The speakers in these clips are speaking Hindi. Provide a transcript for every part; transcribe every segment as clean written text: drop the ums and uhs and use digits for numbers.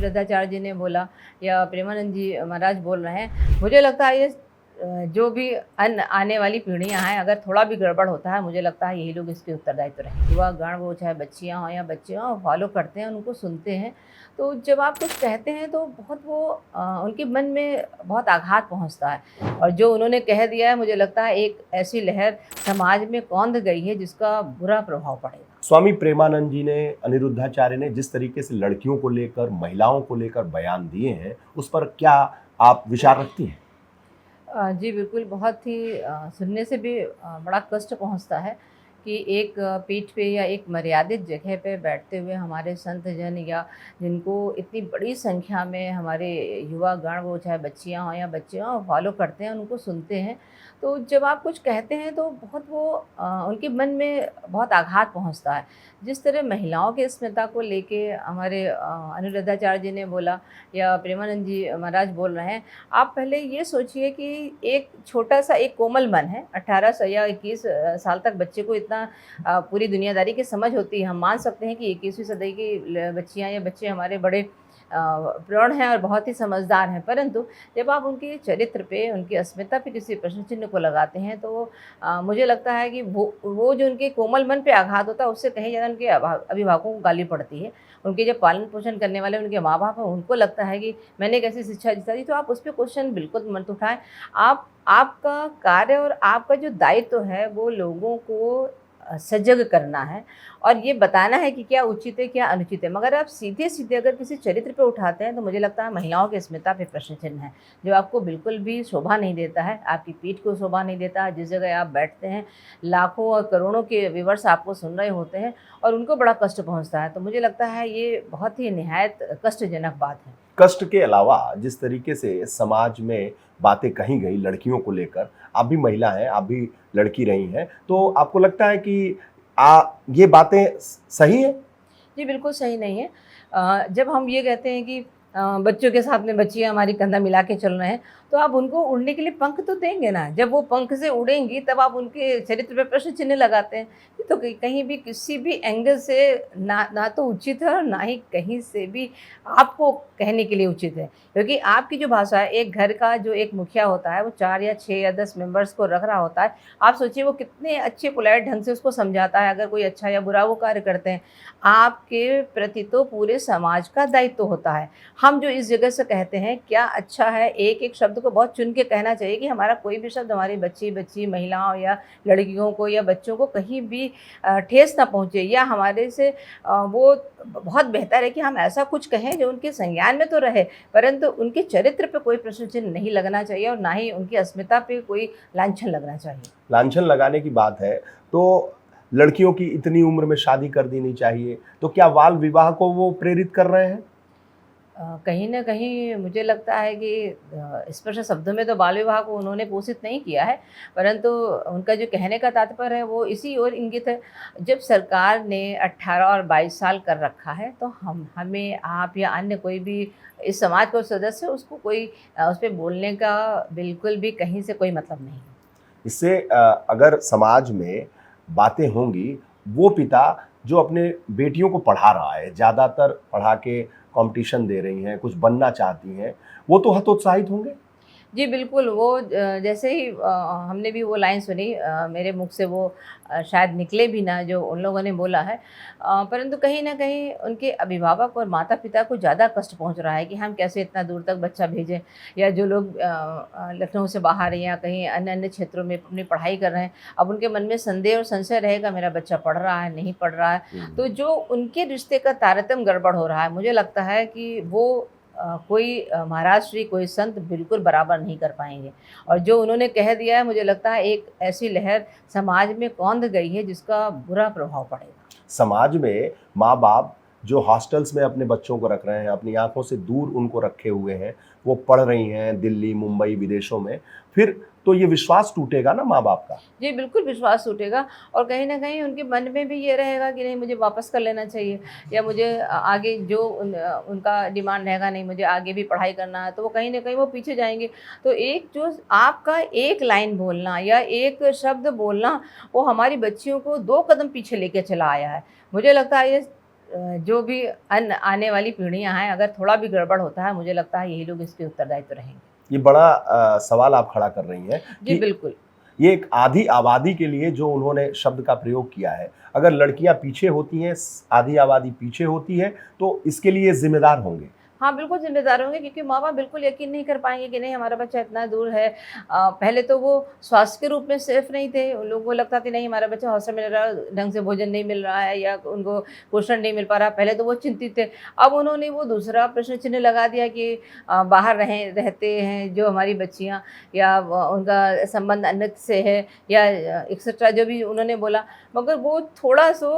अनिरुद्धाचार्य जी ने बोला या प्रेमानंद जी महाराज बोल रहे हैं, मुझे लगता है ये जो भी आने वाली पीढ़ियां हैं, अगर थोड़ा भी गड़बड़ होता है, मुझे लगता है यही लोग इसके उत्तरदायित्व रहेंगे। युवा गण वो चाहे बच्चियां हों या बच्चे हों, फॉलो करते हैं, उनको सुनते हैं। तो जब आप कुछ कहते हैं तो बहुत वो उनके मन में बहुत आघात पहुंचता है। और जो उन्होंने कह दिया है, मुझे लगता है एक ऐसी लहर समाज में कौंध गई है जिसका बुरा प्रभाव पड़ेगा। स्वामी प्रेमानंद जी ने, अनिरुद्धाचार्य ने जिस तरीके से लड़कियों को लेकर, महिलाओं को लेकर बयान दिए हैं, उस पर क्या आप विचार रखती हैं? जी बिल्कुल, बहुत ही सुनने से भी बड़ा कष्ट पहुंचता है कि एक पीठ पे या एक मर्यादित जगह पे बैठते हुए हमारे संत जन या जिनको इतनी बड़ी संख्या में हमारे युवा गण वो चाहे बच्चियां हों या बच्चे हों फॉलो करते हैं, उनको सुनते हैं। तो जब आप कुछ कहते हैं तो बहुत वो उनके मन में बहुत आघात पहुंचता है। जिस तरह महिलाओं की अस्मिता को लेके हमारे अनिरुद्धाचार्य जी ने बोला या प्रेमानंद जी महाराज बोल रहे हैं, आप पहले ये सोचिए कि एक छोटा-सा एक कोमल मन है, 18 स या 21 साल तक बच्चे को इतना पूरी दुनियादारी की समझ होती है। हम मान सकते हैं कि 21वीं सदी की बच्चियाँ या बच्चे हमारे बड़े प्रौढ़ हैं और बहुत ही समझदार हैं। परंतु जब आप उनके चरित्र पे, उनकी अस्मिता पे किसी प्रश्न चिन्ह को लगाते हैं तो मुझे लगता है कि वो जो उनके कोमल मन पे आघात होता है, उससे कहीं ज़्यादा उनके अभिभावकों को गाली पड़ती है। उनके जो पालन-पोषण करने वाले उनके माँ-बाप हैं, उनको लगता है कि मैंने कैसी शिक्षा दी, तो आप उस पे क्वेश्चन बिल्कुल मत उठाएँ। आपका कार्य और आपका जो दायित्व है, वो लोगों को सजग करना है और ये बताना है कि क्या उचित है, क्या अनुचित है। मगर आप सीधे-सीधे अगर किसी चरित्र पे उठाते हैं, तो मुझे लगता है महिलाओं की अस्मिता पे प्रश्न चिन्ह है, जो आपको बिल्कुल भी शोभा नहीं देता है, आपकी पीठ को शोभा नहीं देता। जिस जगह आप बैठते हैं, लाखों और करोड़ों के व्यूअर्स आपको सुन रहे होते हैं और उनको बड़ा कष्ट पहुँचता है। तो मुझे लगता है ये बहुत ही निहायत कष्टजनक बात है। कष्ट के अलावा जिस तरीके से समाज में बातें कही गई लड़कियों को लेकर, आप भी महिला हैं, आप भी लड़की रही हैं, तो आपको लगता है कि ये बातें सही है? जी, बिल्कुल सही नहीं है। जब हम ये कहते हैं कि बच्चों के साथ में बच्चियाँ हमारी कंधा मिला के चल रहे हैं, तो आप उनको उड़ने के लिए पंख तो देंगे ना। जब वो पंख से उड़ेंगी तब आप उनके चरित्र पे प्रश्न चिन्ह लगाते हैं। ये तो कहीं भी किसी भी एंगल से ना तो उचित है और ना ही कहीं से भी आपको कहने के लिए उचित है। क्योंकि आपकी जो भाषा है, एक घर का जो एक मुखिया होता है, वो 4 या 6 या 10 मेंबर्स को रख रहा होता है। आप सोचिए वो कितने अच्छे पोलाइट ढंग से उसको समझाता है, अगर कोई अच्छा या बुरा वो कार्य करते हैं। आपके प्रति तो पूरे समाज का दायित्व होता है। हम जो इस जगह से कहते हैं क्या अच्छा है, एक-एक शब्द को बहुत चुन के कहना चाहिए कि हमारा कोई भी शब्द हमारी बच्ची महिलाओं या लड़कियों को या बच्चों को कहीं भी ठेस ना पहुँचे या हमारे से वो बहुत बेहतर है कि हम ऐसा कुछ कहें जो उनके संज्ञान में तो रहे, परंतु उनके चरित्र पे कोई प्रश्न चिन्ह नहीं लगना चाहिए और ना ही उनकी अस्मिता पे कोई लांछन लगना चाहिए। लांछन लगाने की बात है, तो लड़कियों की इतनी उम्र में शादी कर देनी चाहिए, तो क्या बाल विवाह को वो प्रेरित कर रहे हैं? कहीं न कहीं मुझे लगता है कि स्पष्ट शब्दों में तो बाल विवाह को उन्होंने पोषित नहीं किया है, परंतु उनका जो कहने का तात्पर्य है वो इसी ओर इंगित है। जब सरकार ने 18 और 22 साल कर रखा है, तो हमें, आप या अन्य कोई भी इस समाज का सदस्य उसको कोई उस पे बोलने का बिल्कुल भी कहीं से कोई मतलब नहीं है। इससे अगर समाज में बातें होंगी, वो पिता जो अपने बेटियों को पढ़ा रहा है, ज़्यादातर पढ़ा के कॉम्पिटिशन दे रही हैं, कुछ बनना चाहती हैं, वो तो हतोत्साहित होंगे? जी बिल्कुल, वो जैसे ही हमने भी वो लाइन सुनी, मेरे मुख से वो शायद निकले भी ना जो उन लोगों ने बोला है, परंतु कहीं न कहीं उनके अभिभावक और माता-पिता को ज़्यादा कष्ट पहुंच रहा है कि हम कैसे इतना दूर तक बच्चा भेजें, या जो लोग लखनऊ से बाहर हैं या कहीं अन्य-अन्य क्षेत्रों में अपनी पढ़ाई कर रहे हैं, अब उनके मन में संदेह और संशय रहेगा, मेरा बच्चा पढ़ रहा है, नहीं पढ़ रहा है। तो जो उनके रिश्ते का तारतम्य गड़बड़ हो रहा है, मुझे लगता है कि वो कोई महाराज श्री, कोई संत बिल्कुल बराबर नहीं कर पाएँगे। और जो उन्होंने कह दिया है, मुझे लगता है एक ऐसी लहर समाज में कौंध गई है जिसका बुरा प्रभाव पड़ेगा। समाज में माँ-बाप जो हॉस्टल्स में अपने बच्चों को रख रहे हैं, अपनी आँखों से दूर उनको रखे हुए हैं, वो पढ़ रही हैं दिल्ली, मुंबई, विदेशों में, फिर तो ये विश्वास टूटेगा ना माँ-बाप का। जी, बिल्कुल विश्वास टूटेगा और कहीं न कहीं उनके मन में भी ये रहेगा कि नहीं, मुझे वापस कर लेना चाहिए, या मुझे आगे जो उनका डिमांड रहेगा, नहीं मुझे आगे भी पढ़ाई करना है, तो वो कहीं न कहीं वो पीछे जाएँगे। तो एक जो आपका एक लाइन बोलना या एक शब्द बोलना, वो हमारी बच्चियों को 2 कदम पीछे लेके चला आया है। मुझे लगता है ये जो भी आने वाली पीढ़ियां हैं, अगर थोड़ा भी गड़बड़ होता है, मुझे लगता है यही लोग इसके उत्तरदायित्व रहेंगे। ये बड़ा सवाल आप खड़ा कर रही हैं जी कि बिल्कुल। ये एक आधी आबादी के लिए जो उन्होंने शब्द का प्रयोग किया है, अगर लड़कियां पीछे होती हैं, आधी आबादी पीछे होती है, तो इसके लिए जिम्मेदार होंगे। हाँ, बिल्कुल ज़िम्मेदार होंगे, क्योंकि माँ-बाप बिल्कुल यकीन नहीं कर पाएँगे कि नहीं हमारा बच्चा इतना दूर है। पहले तो वो स्वास्थ्य के रूप में सेफ नहीं थे, उन लोगों को लगता था नहीं हमारा बच्चा हॉस्टल में रह रहा है, ढंग से भोजन नहीं मिल रहा है या उनको पोषण नहीं मिल पा रहा, पहले तो वो चिंतित थे। अब उन्होंने वो दूसरा प्रश्न चिन्ह लगा दिया कि बाहर रहते हैं जो हमारी बच्चियाँ, या उनका संबंध अन्यत्र से है, या एक्सेट्रा जो भी उन्होंने बोला, मगर वो थोड़ा-सो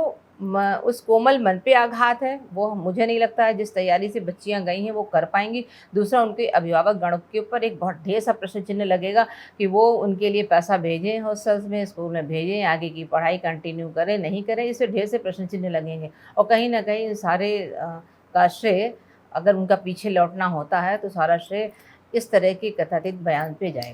उस कोमल मन पे आघात है, वो मुझे नहीं लगता है जिस तैयारी से बच्चियाँ गई हैं वो कर पाएँगी। दूसरा, उनके अभिभावक गण के ऊपर एक बहुत ढेर सा प्रश्न चिन्ह लगेगा कि वो उनके लिए पैसा भेजें हॉस्टल्स में, स्कूल में भेजें, आगे की पढ़ाई कंटिन्यू करें, नहीं करें, इससे ढेर से प्रश्न चिन्ह लगेंगे। और कहीं न कहीं इन सारे का श्रेय, अगर उनका पीछे लौटना होता है तो सारा श्रेय इस तरह के कथातीत बयान पे जाएगा।